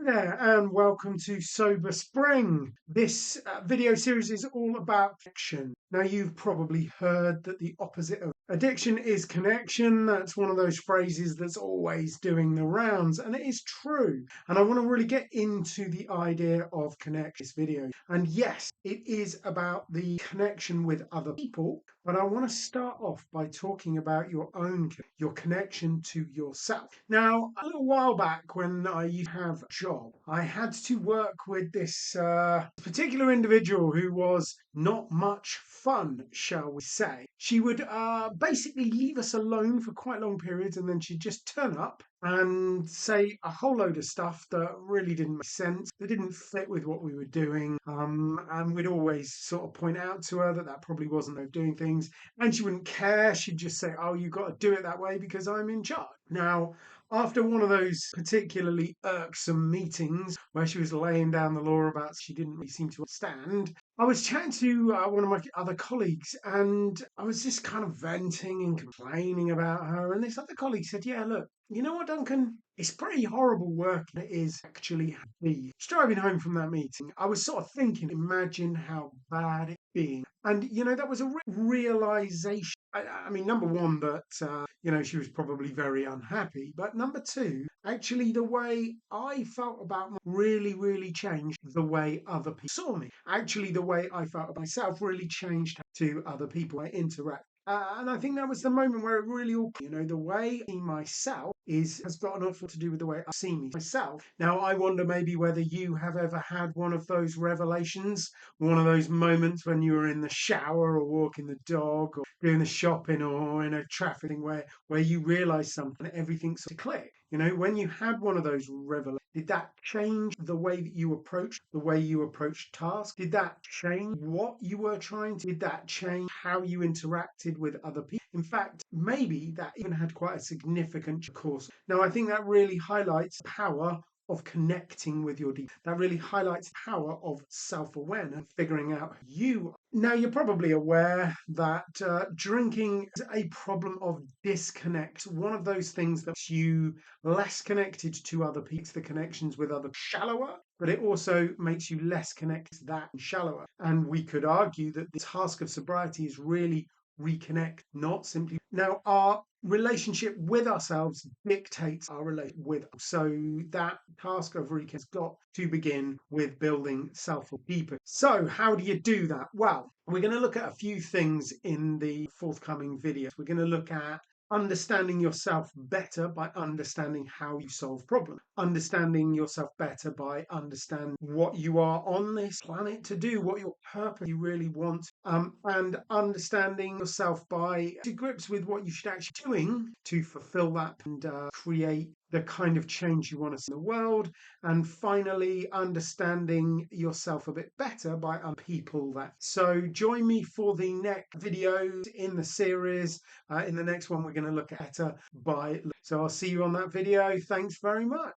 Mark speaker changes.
Speaker 1: there, and welcome to Sober Spring. This video series is all about connection. Now, you've probably heard that the opposite of addiction is connection. That's one of those phrases that's always doing the rounds, and it is true. And I want to really get into the idea of connection this video. And yes, it is about the connection with other people, but I want to start off by talking about your connection to yourself. Now, a little while back when I used to have a job, I had to work with this particular individual who was not much fun, shall we say. She would basically leave us alone for quite long periods, and then she'd just turn up and say a whole load of stuff that really didn't make sense, that didn't fit with what we were doing. And we'd always sort of point out to her that that probably wasn't her doing things. And she wouldn't care. She'd just say, oh, you've got to do it that way because I'm in charge. Now, after one of those particularly irksome meetings where she was laying down the law about she didn't really seem to understand, I was chatting to one of my other colleagues, and I was just kind of venting and complaining about her. And this other colleague said, yeah, look, you know what, Duncan? It's pretty horrible work it is actually happy. Just driving home from that meeting, I was sort of thinking, imagine how bad it's been. And, that was a realization. I mean, number one, that, she was probably very unhappy. But number two, actually, the way I felt about really, really changed the way other people saw me. Actually, the way I felt about myself really changed to other people I interact. And I think that was the moment where it really all, the way I see myself has got an awful to do with the way I see myself. Now, I wonder maybe whether you have ever had one of those revelations, one of those moments when you were in the shower or walking the dog or doing the shopping or in a traffic thing where you realise something, everything sort of clicked. When you had one of those revelations, did that change the way that you approached tasks? Did that change what you were trying to? Did that change how you interacted with other people? In fact, maybe that even had quite a significant course. Now, I think that really highlights the power of connecting with your deep. That really highlights the power of self-awareness, figuring out who you are. Now, you're probably aware that drinking is a problem of disconnect. One of those things that makes you less connected to other people, the connections with other shallower, but it also makes you less connected to that shallower. And we could argue that the task of sobriety is really reconnect, not simply. Now, our relationship with ourselves dictates our relationship with us. So that task of reconnect has got to begin with building self-deepen. So how do you do that? Well, we're going to look at a few things in the forthcoming videos. We're going to look at understanding yourself better by understanding how you solve problems, understanding yourself better by understanding what you are on this planet to do, what your purpose you really want, and understanding yourself by to grips with what you should actually be doing to fulfill that and create the kind of change you want to see in the world. And finally, understanding yourself a bit better by people that. So join me for the next videos in the series. In the next one, we're going to look at better by. So I'll see you on that video. Thanks very much.